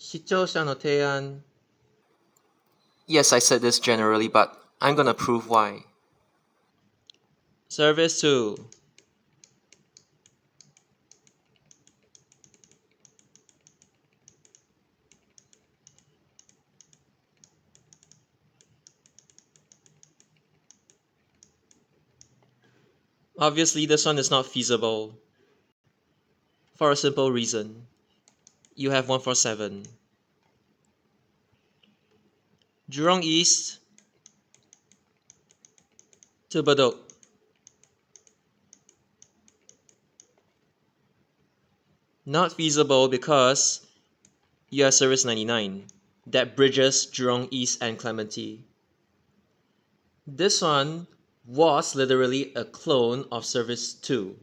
視聴者提案 Yes, I said this generally, but I'm gonna prove why. Service 2. Obviously, this one is not feasible for a simple reason. You have 147. Jurong East to Bedok. Not feasible because you have Service 99 that bridges Jurong East and Clementi. This one was literally a clone of Service 2.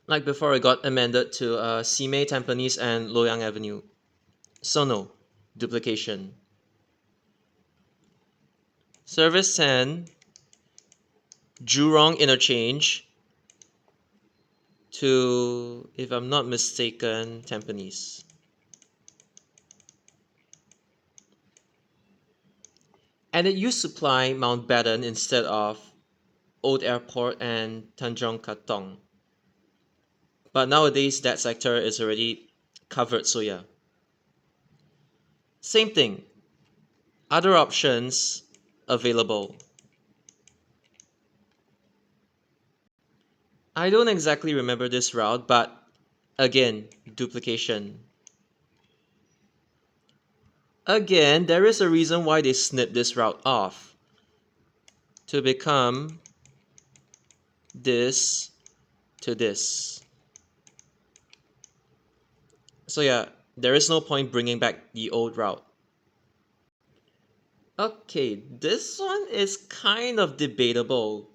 Like before it got amended to Simei, Tampines, and Loyang Avenue. So no, duplication. Service 10, Jurong Interchange to, if I'm not mistaken, Tampines. And it used to supply Mountbatten instead of Old Airport and Tanjong Katong. But nowadays that sector is already covered, so yeah. Same thing. Other options available. I don't exactly remember this route, but again, duplication. Again, there is a reason why they snipped this route off to become this to this. So yeah, there is no point bringing back the old route. Okay, this one is kind of debatable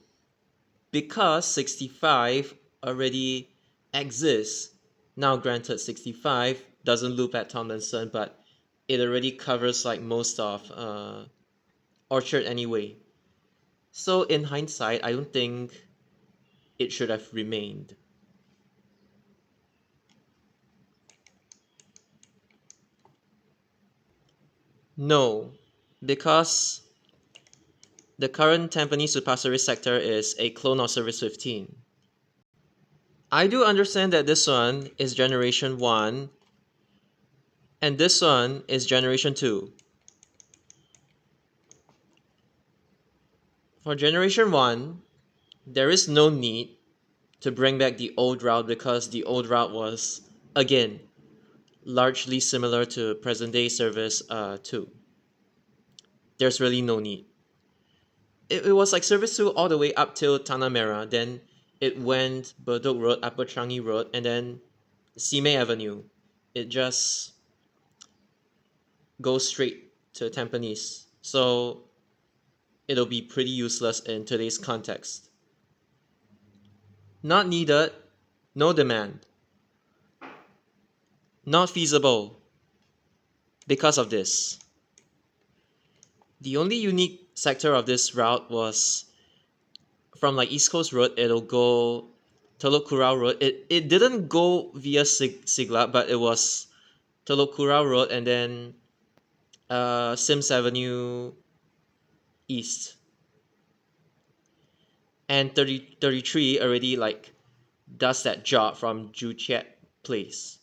because 65 already exists. Now granted 65 doesn't loop at Tomlinson, but it already covers like most of Orchard anyway. So in hindsight, I don't think it should have remained. No, because the current Tampines to Pasir Ris sector is a clone of Service 15. I do understand that this one is generation 1 and this one is generation 2. For generation 1, there is no need to bring back the old route because the old route was, again, largely similar to present day service 2. There's really no need. It was like service 2 all the way up till Tanah Merah, then it went Bedok Road, Upper Changi Road, and then Simei Avenue. It just goes straight to Tampines. So it'll be pretty useless in today's context. Not needed, no demand. Not feasible because of this. The only unique sector of this route was from like East Coast Road, it'll go Telok Kurau Road. It didn't go via Siglap, but it was Telok Kurau Road and then Sims Avenue East. And 33 already like does that job from Joo Chiat Place.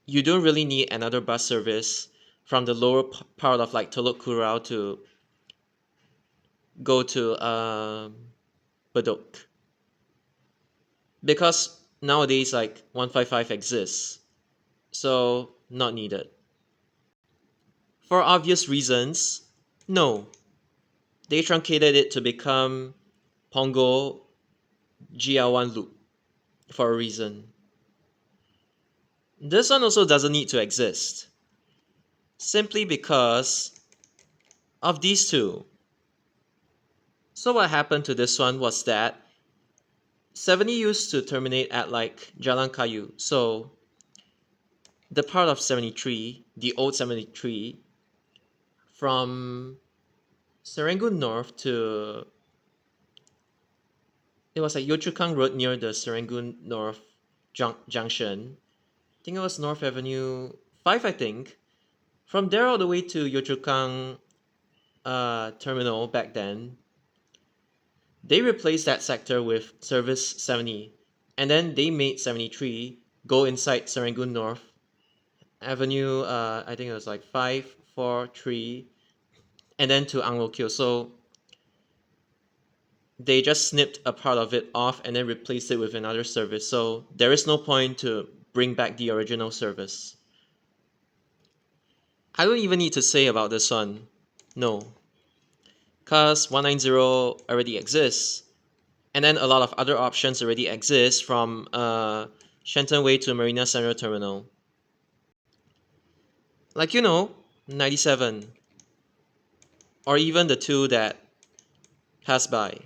You don't really need another bus service from the lower part of like Telok Kurau to go to Bedok. Because nowadays like 155 exists. So not needed. For obvious reasons, no. They truncated it to become Pongo GL1 loop for a reason. This one also doesn't need to exist. Simply because of these two. So what happened to this one was that 70 used to terminate at like Jalan Kayu. So the part of 73, the old 73, from Serangoon North to, it was like Yio Chu Kang Road near the Serangoon North junction. I think it was North Avenue 5, I think. From there all the way to Yio terminal back then, they replaced that sector with service 70, and then they made 73 go inside Serangoon North Avenue. I think it was like 543, and then to Ang Mo Kio. So they just snipped a part of it off and then replaced it with another service. So there is no point to bring back the original service. I don't even need to say about this one. No, because 190 already exists. And then a lot of other options already exist from Shenton Way to Marina Central Terminal. Like, 97. Or even the two that pass by.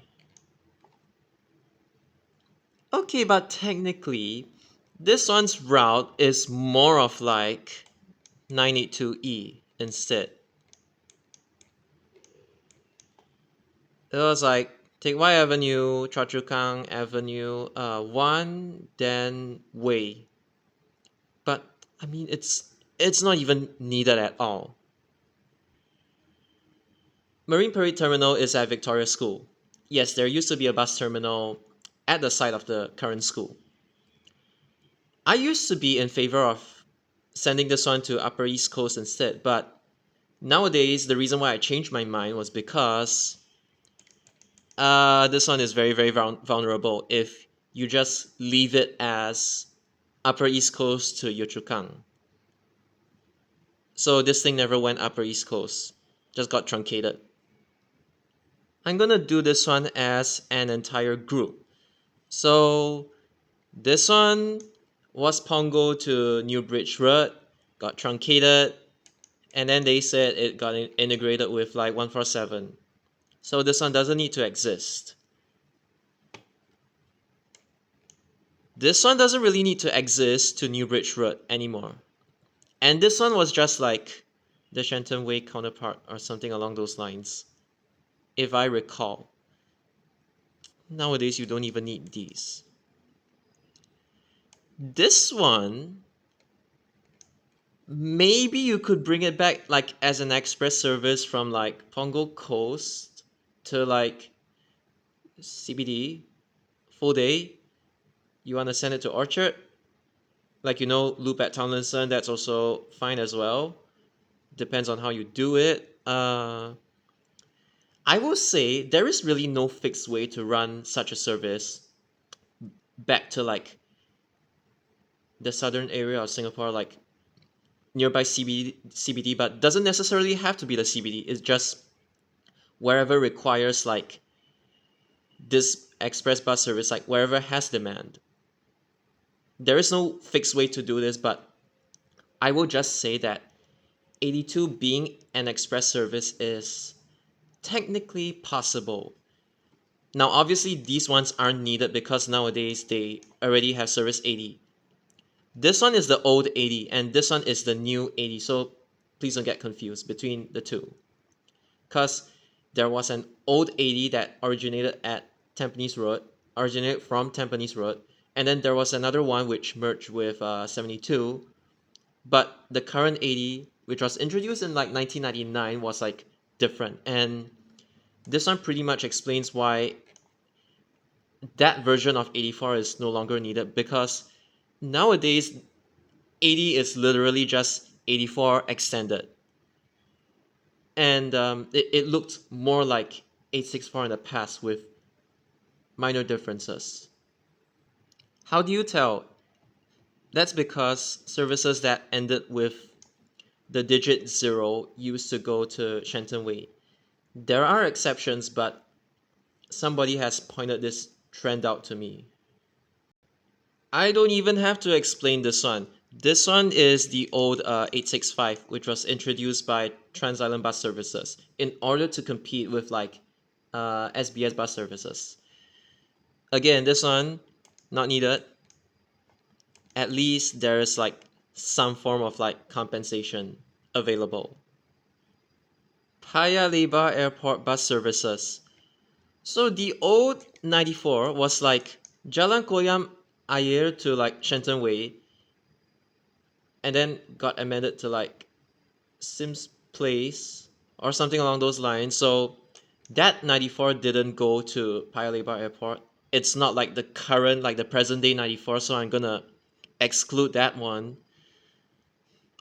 Okay, but technically, this one's route is more of like 982E instead. It was like Teck Whye Avenue, Choa Chu Kang Avenue, 1, then Way. But I mean, it's not even needed at all. Marine Parade Terminal is at Victoria School. Yes, there used to be a bus terminal at the site of the current school. I used to be in favor of sending this one to Upper East Coast instead, but nowadays the reason why I changed my mind was because this one is very, very vulnerable if you just leave it as Upper East Coast to Yio Chu Kang. So this thing never went Upper East Coast, just got truncated. I'm gonna do this one as an entire group. So this one was Pongo to New Bridge Road, got truncated, and then they said it got integrated with like 147. So this one doesn't need to exist. This one doesn't really need to exist to New Bridge Road anymore. And this one was just like the Shenton Way counterpart or something along those lines, if I recall. Nowadays, you don't even need these. This one, maybe you could bring it back like as an express service from like Pongo Coast to like CBD, full day. You want to send it to Orchard? Like, loop at Tomlinson, that's also fine as well. Depends on how you do it. I will say there is really no fixed way to run such a service back to like the southern area of Singapore, like nearby CBD, but doesn't necessarily have to be the CBD. It's just wherever requires like this express bus service, like wherever has demand. There is no fixed way to do this, but I will just say that 82 being an express service is technically possible. Now, obviously, these ones aren't needed because nowadays they already have service 80. This one is the old 80 and this one is the new 80, so please don't get confused between the two. Because there was an old 80 that originated from Tampines Road, and then there was another one which merged with 72. But the current 80, which was introduced in like 1999, was like different. And this one pretty much explains why that version of 84 is no longer needed, because nowadays 80 is literally just 84 extended. And it looked more like 864 in the past with minor differences. How do you tell? That's because services that ended with the digit 0 used to go to Shenton Way. There are exceptions, but somebody has pointed this trend out to me. I don't even have to explain this one. This one is the old 865, which was introduced by Trans Island Bus Services in order to compete with like SBS bus services. Again, this one, not needed. At least there is like some form of like compensation available. Paya Lebar Airport Bus Services. So the old 94 was like Jalan Koyam Ayer to like Shenton Way. and then got amended to like Sims Place or something along those lines. So that 94 didn't go to Paya Lebar Airport. It's not like the current, like the present day 94, so I'm gonna exclude that one.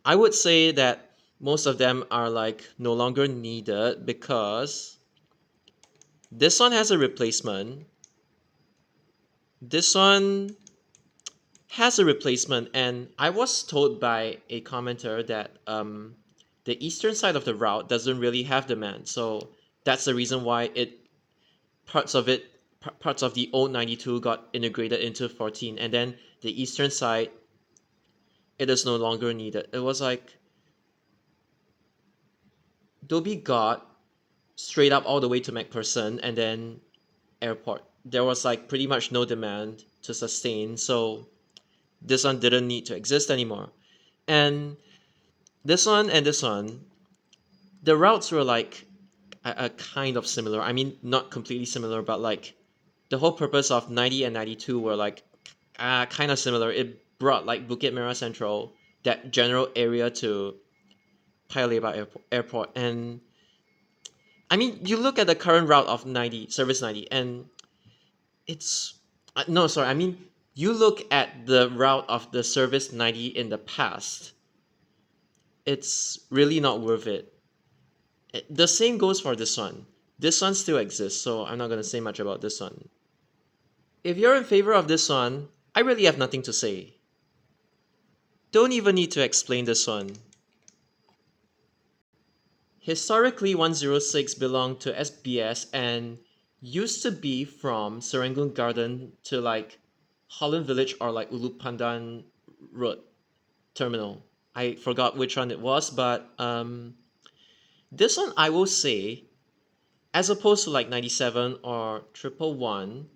I would say that most of them are like no longer needed because this one has a replacement. This one has a replacement, and I was told by a commenter that the eastern side of the route doesn't really have demand, so that's the reason why parts of the old 92 got integrated into 14, and then the eastern side it is no longer needed. It was like Dhoby Ghat straight up all the way to McPherson and then airport. There was like pretty much no demand to sustain, so this one didn't need to exist anymore. And this one, the routes were like a kind of similar. I mean, not completely similar, but like the whole purpose of 90 and 92 were like kind of similar. It brought like Bukit Merah Central, that general area, to Paya Lebar Airport. And I mean, you look at the current route of 90, Service 90, and it's no, sorry. I mean, you look at the route of the Service 90 in the past, it's really not worth it. The same goes for this one. This one still exists, so I'm not going to say much about this one. If you're in favor of this one, I really have nothing to say. Don't even need to explain this one. Historically, 106 belonged to SBS and used to be from Serangoon Garden to like Holland Village or like Ulu Pandan Road terminal. I forgot which one it was, but this one I will say, as opposed to like 97 or 111,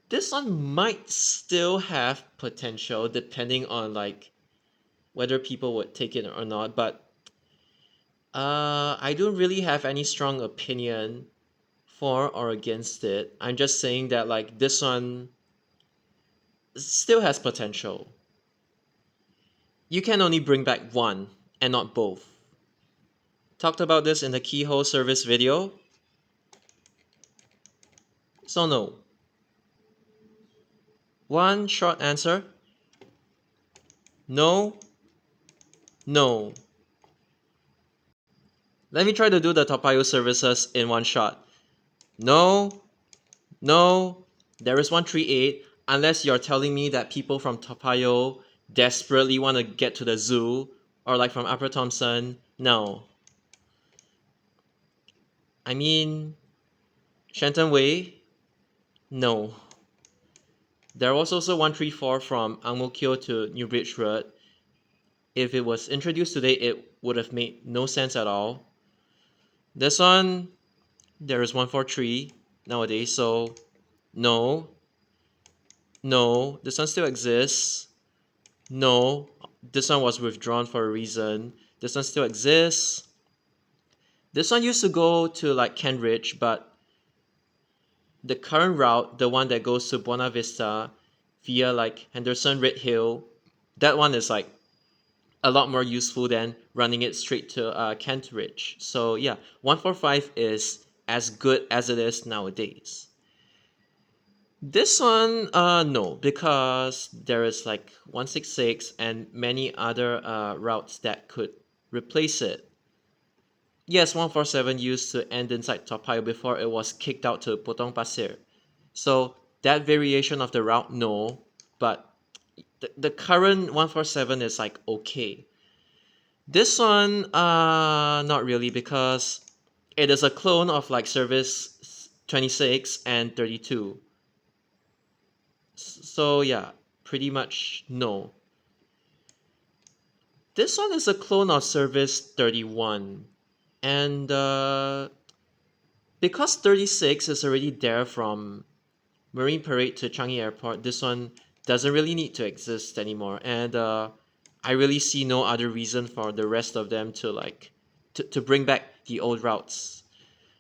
this one might still have potential depending on like whether people would take it or not. But I don't really have any strong opinion for or against it. I'm just saying that like this one still has potential. You can only bring back one and not both. Talked about this in the keyhole service video. So no. One short answer. No. No. Let me try to do the Toa Payoh services in one shot. No. No. There is 138. Unless you're telling me that people from Toa Payoh desperately want to get to the zoo, or like from Upper Thomson. No. I mean, Shenton Way? No. There was also 134 from Ang Mo Kio to New Bridge Road. If it was introduced today, it would have made no sense at all. This one, there is 143 nowadays, so no. No, this one still exists. No, this one was withdrawn for a reason. This one still exists. This one used to go to like Kent Ridge, but the current route, the one that goes to Buona Vista via like Henderson Red Hill, that one is like a lot more useful than running it straight to Kent Ridge. So yeah, 145 is as good as it is nowadays. This one, no, because there is like 166 and many other routes that could replace it. Yes, 147 used to end inside Toa Payoh before it was kicked out to Potong Pasir. So that variation of the route, no, but the current 147 is like okay. This one, not really, because it is a clone of like service 26 and 32. So yeah, pretty much no. This one is a clone of service 31. And because 36 is already there from Marine Parade to Changi Airport, this one doesn't really need to exist anymore. And I really see no other reason for the rest of them to like to bring back the old routes.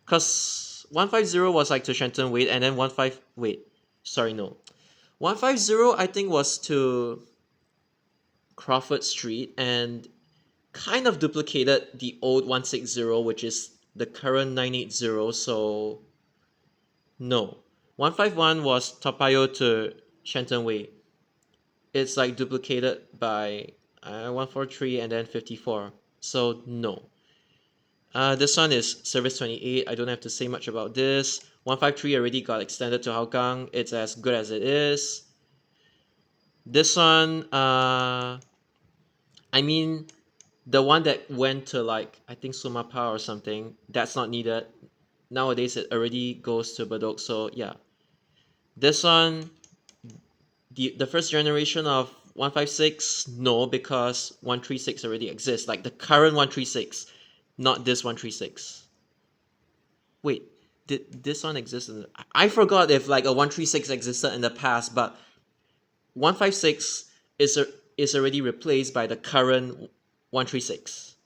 Because 150 was like to Shenton Wait, and then 15 wait, sorry, no. 150 I think was to Crawford Street and kind of duplicated the old 160, which is the current 980. So no, 151 was Toa Payoh to Shenton Way. It's like duplicated by 143 and then 54. So no. This one is Service 28. I don't have to say much about this. 153 already got extended to Hougang. It's as good as it is. This one, I mean, the one that went to like, I think Sumapa or something, that's not needed. Nowadays, it already goes to Bedok. So yeah. This one, the first generation of 156, no, because 136 already exists. Like the current 136, not this 136. Wait, did this one exist I forgot if like a 136 existed in the past, but 156 is already replaced by the current 136.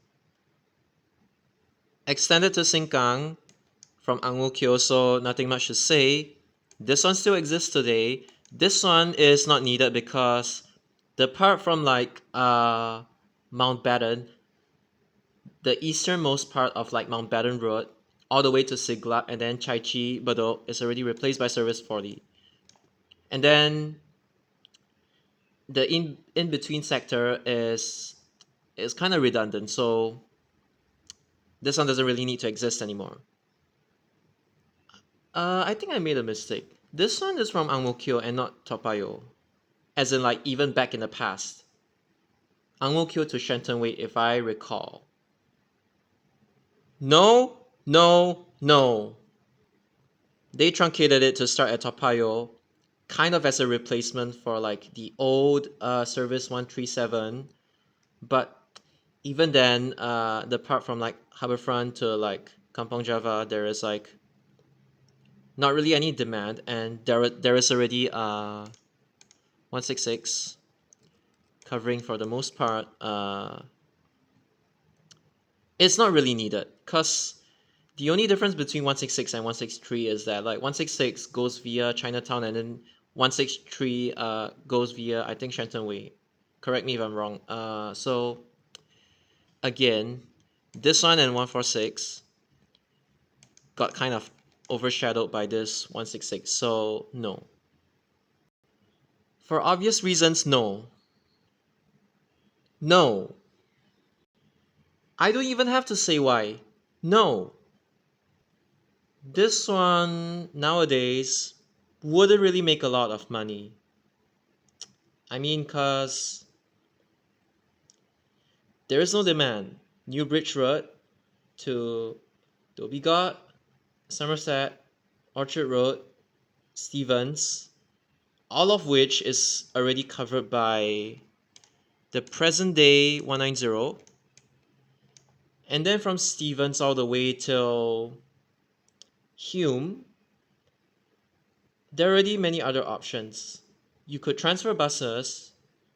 Extended to Sengkang from Ang Mo Kio, so nothing much to say. This one still exists today. This one is not needed because the part from like Mountbatten, the easternmost part of like Mountbatten Road, all the way to Siglap and then Chai Chi Bedok is already replaced by Service 40. And then the in between sector is kind of redundant, so this one doesn't really need to exist anymore. I think I made a mistake. This one is from Ang Mo Kio and not Toa Payoh. As in like even back in the past. Ang Mo Kio to Shenton Way if I recall. No, no, no. They truncated it to start at Toa Payoh, kind of as a replacement for like the old Service 137. But even then, the part from like Harbourfront to like Kampong Java, there is like not really any demand, and there is already 166 covering for the most part. It's not really needed because the only difference between 166 and 163 is that like 166 goes via Chinatown and then 163 goes via I think Shenton Way. Correct me if I'm wrong. So again, this one and 146 got kind of overshadowed by this 166. So no. For obvious reasons, no. No. I don't even have to say why. No. This one nowadays wouldn't really make a lot of money. I mean, cause there is no demand. New Bridge Road to Dhoby Ghaut, Somerset, Orchard Road, Stevens, all of which is already covered by the present day 190. And then from Stevens all the way till Hume, there are already many other options. You could transfer buses,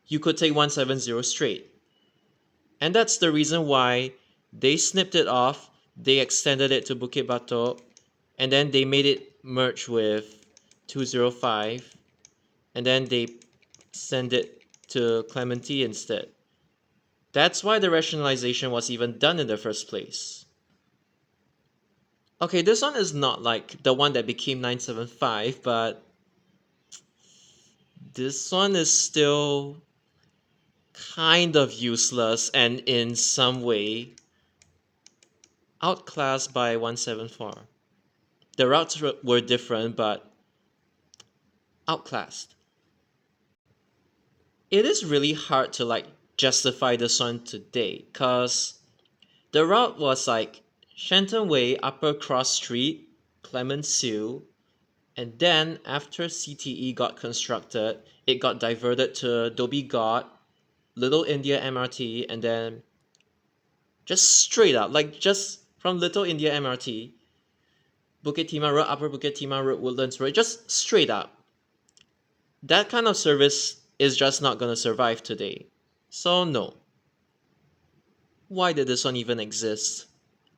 you could take 170 straight. And that's the reason why they snipped it off, they extended it to Bukit Batok, and then they made it merge with 205, and then they send it to Clementi instead. That's why the rationalization was even done in the first place. Okay, this one is not like the one that became 975, but this one is still kind of useless and in some way outclassed by 174. The routes were different, but outclassed. It is really hard to like justify this one today, cause the route was like Shenton Way, Upper Cross Street, Clemenceau, and then after CTE got constructed, it got diverted to Dhoby Ghaut, Little India MRT, and then just straight up, like just from Little India MRT, Bukit Timah Road, Upper Bukit Timah Road, Woodlands Road, just straight up. That kind of service is just not gonna survive today. So no. Why did this one even exist?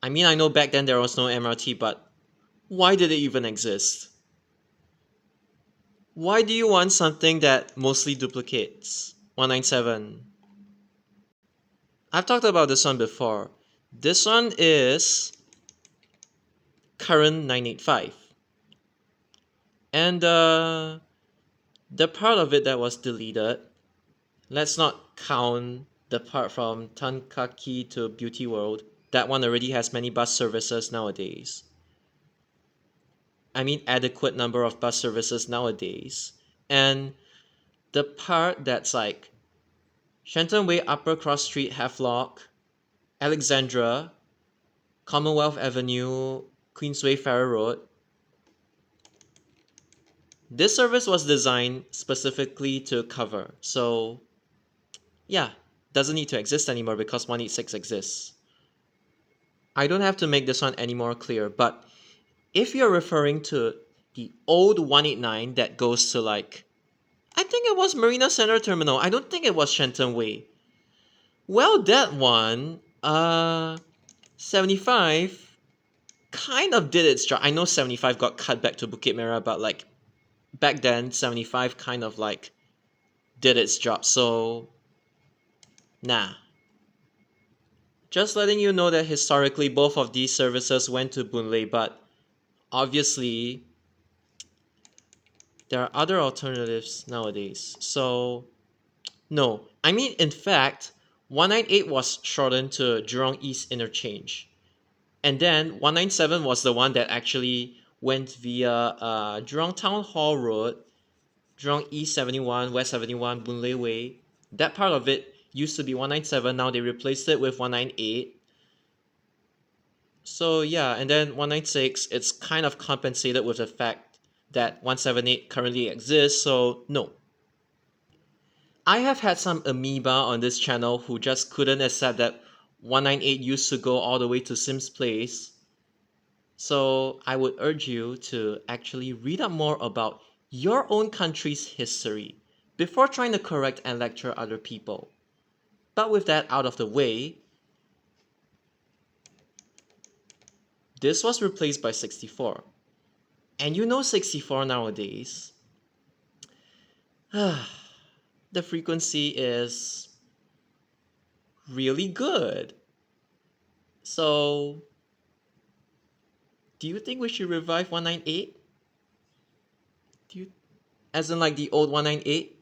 I mean, I know back then there was no MRT, but why did it even exist? Why do you want something that mostly duplicates 197? I've talked about this one before. This one is current 985. And the part of it that was deleted, let's not count the part from Tankaki to Beauty World. That one already has many bus services nowadays. I mean, adequate number of bus services nowadays. And the part that's like Shenton Way, Upper Cross Street, Havelock, Alexandra, Commonwealth Avenue, Queensway, Farrer Road. This service was designed specifically to cover. So, yeah, doesn't need to exist anymore because 186 exists. I don't have to make this one any more clear, but if you're referring to the old 189 that goes to like, I think it was Marina Center Terminal. I don't think it was Shenton Way. Well, that one, 75 kind of did its job. I know 75 got cut back to Bukit Merah, but like back then, 75 kind of like did its job. So, nah. Just letting you know that historically both of these services went to Boon Lay, but obviously there are other alternatives nowadays. So, no. I mean, in fact, 198 was shortened to Jurong East Interchange. And then 197 was the one that actually went via Jurong Town Hall Road, Jurong East 71, West 71, Boon Lay Way. That part of it used to be 197. Now they replaced it with 198. So yeah, and then 196, it's kind of compensated with the fact that 178 currently exists, so no. I have had some amoeba on this channel who just couldn't accept that 198 used to go all the way to Sims Place. So I would urge you to actually read up more about your own country's history before trying to correct and lecture other people. But with that out of the way, this was replaced by 64. And you know 64 nowadays, the frequency is really good. So, do you think we should revive 198? Do you, as in like the old 198?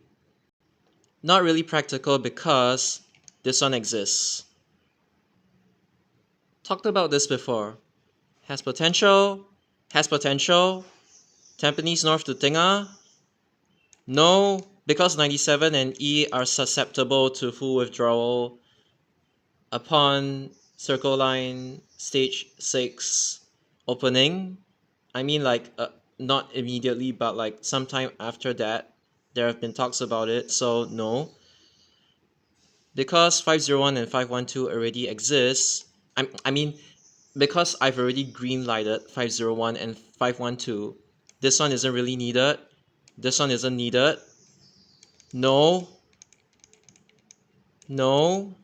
Not really practical because this one exists. Talked about this before. Has potential. Has potential. Tampines North to Tinga. No, because 97 and E are susceptible to full withdrawal upon Circle Line Stage 6 opening. I mean, like, not immediately, but like sometime after that. There have been talks about it, so no. Because 501 and 512 already exist, I mean, because I've already green lighted 501 and 512, this one isn't really needed. This one isn't needed. No. No.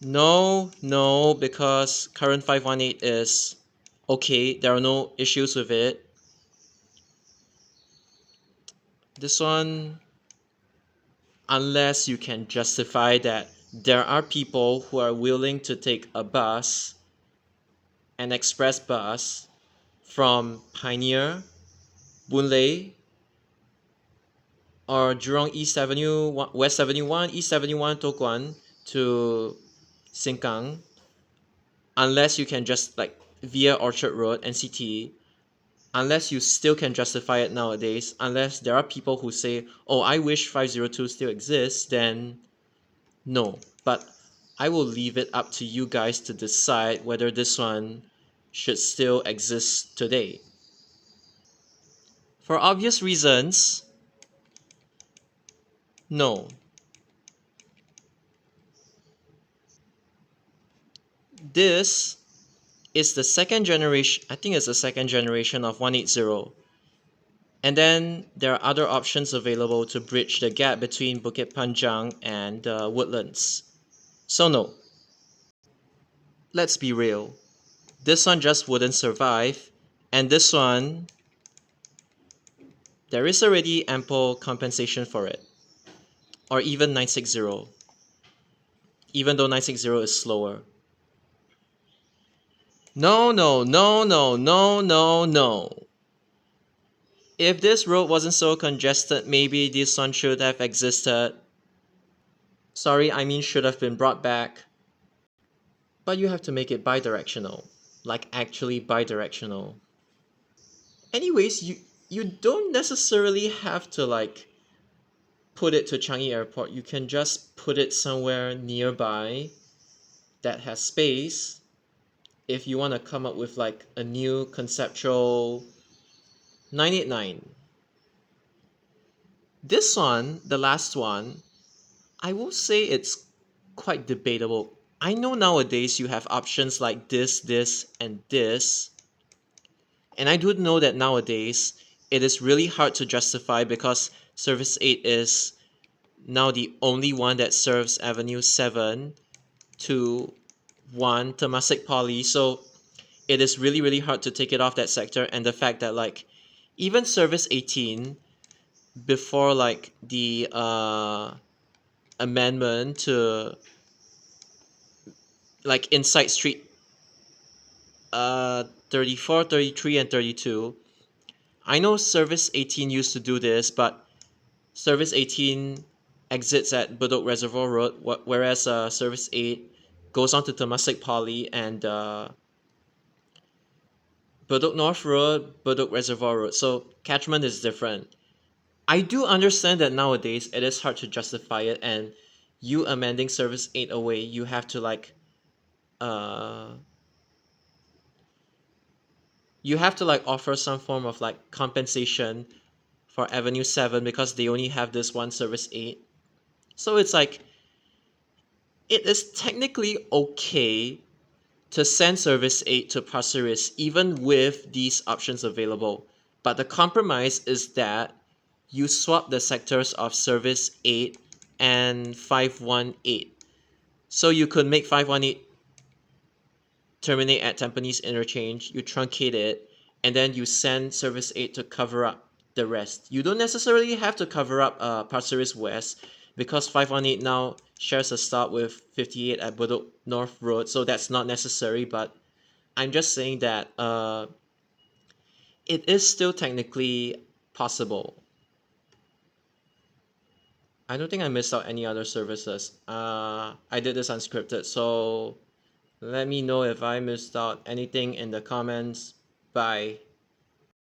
No, because current 518 is okay. There are no issues with it. This one, unless you can justify that there are people who are willing to take a bus, an express bus, from Pioneer, Boon Lay, or Jurong East Avenue, West 71, East 71, Tokuan to Sengkang, unless you can just like via Orchard Road, NCT, unless you still can justify it nowadays, unless there are people who say, oh, I wish 502 still exists, then no. But I will leave it up to you guys to decide whether this one should still exist today. For obvious reasons, no. This is the second generation, I think it's the second generation of 180. And then there are other options available to bridge the gap between Bukit Panjang and Woodlands. So no, let's be real. This one just wouldn't survive, and this one, there is already ample compensation for it. Or even 960. even though 960 is slower. No, no, no, no, no, no, no. If this road wasn't so congested, maybe this one should have existed. Sorry, I mean should have been brought back. But you have to make it bidirectional. Like actually bidirectional. Anyways, you don't necessarily have to like put it to Changi Airport. You can just put it somewhere nearby that has space if you want to come up with like a new conceptual 989. This one, the last one, I will say it's quite debatable. I know nowadays you have options like this, and this. And I do know that nowadays it is really hard to justify because Service 8 is now the only one that serves Avenue 7 to 1 Temasek Poly. So it is really, really hard to take it off that sector. And the fact that like even Service 18 before like the amendment to like Inside Street 34, 33, and 32. I know Service 18 used to do this, but Service 18 exits at Bedok Reservoir Road, whereas Service 8 goes on to Temasek Poly and Bedok North Road, Bedok Reservoir Road. So catchment is different. I do understand that nowadays it is hard to justify it, and you amending Service 8 away, you have to like uh offer some form of like compensation for Avenue 7 because they only have this one Service 8. So it's like it is technically okay to send Service 8 to Pasir Ris even with these options available. But the compromise is that you swap the sectors of Service 8 and 518. So you could make 518 terminate at Tampines Interchange, you truncate it, and then you send Service 8 to cover up the rest. You don't necessarily have to cover up Pasir Ris West because 518 now shares a stop with 58 at Bedok North Road, so that's not necessary, but I'm just saying that it is still technically possible. I don't think I missed out any other services. I did this unscripted, so let me know if I missed out anything in the comments. Bye.